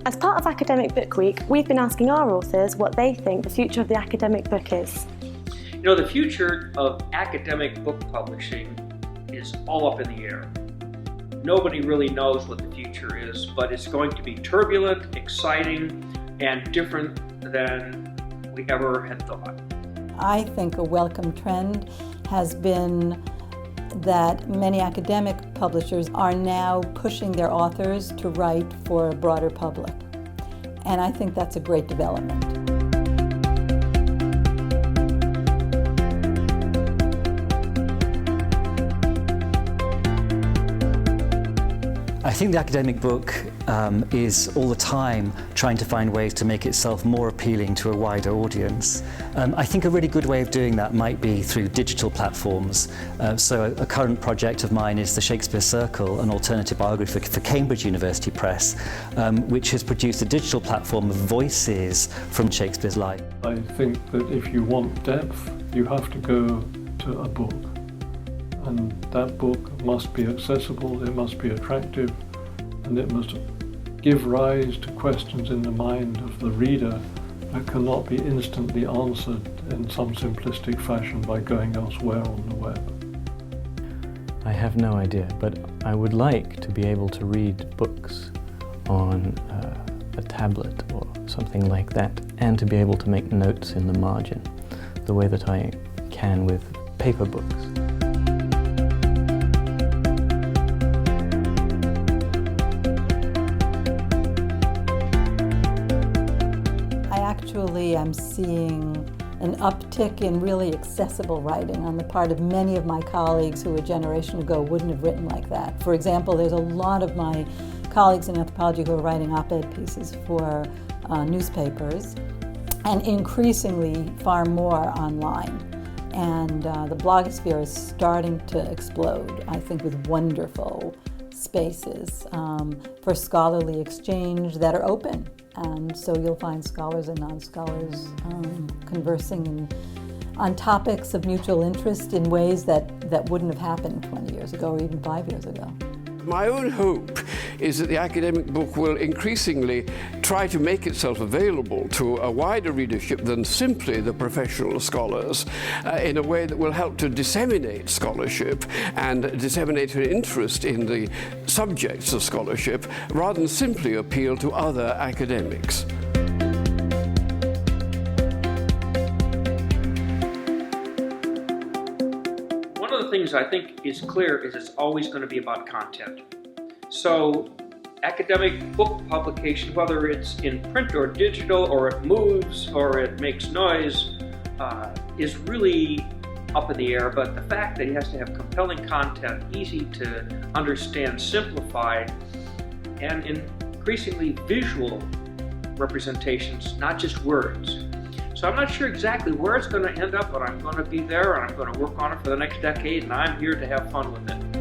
As part of Academic Book Week, we've been asking our authors what they think the future of the academic book is. You know, the future of academic book publishing is all up in the air. Nobody really knows what the future is, but it's going to be turbulent, exciting, and different than we ever had thought. I think a welcome trend has been that many academic publishers are now pushing their authors to write for a broader public. And I think that's a great development. I think the academic book is all the time trying to find ways to make itself more appealing to a wider audience. I think a really good way of doing that might be through digital platforms. So a current project of mine is the Shakespeare Circle, an alternative biography for Cambridge University Press, which has produced a digital platform of voices from Shakespeare's life. I think that if you want depth, you have to go to a book. And that book must be accessible, it must be attractive, and it must give rise to questions in the mind of the reader that cannot be instantly answered in some simplistic fashion by going elsewhere on the web. I have no idea, but I would like to be able to read books on a tablet or something like that, and to be able to make notes in the margin, the way that I can with paper books. Actually, I'm seeing an uptick in really accessible writing on the part of many of my colleagues who a generation ago wouldn't have written like that. For example, there's a lot of my colleagues in anthropology who are writing op-ed pieces for newspapers, and increasingly far more online. And the blogosphere is starting to explode, I think, with wonderful spaces for scholarly exchange that are open. And so you'll find scholars and non-scholars conversing on topics of mutual interest in ways that wouldn't have happened 20 years ago or even 5 years ago. My own hope is that the academic book will increasingly try to make itself available to a wider readership than simply the professional scholars in a way that will help to disseminate scholarship and disseminate an interest in the subjects of scholarship rather than simply appeal to other academics. One of the things I think is clear is it's always going to be about content. So academic book publication, whether it's in print or digital, or it moves or it makes noise, is really up in the air. But the fact that he has to have compelling content, easy to understand, simplified, and increasingly visual representations, not just words. So I'm not sure exactly where it's going to end up, but I'm going to be there and I'm going to work on it for the next decade, and I'm here to have fun with it.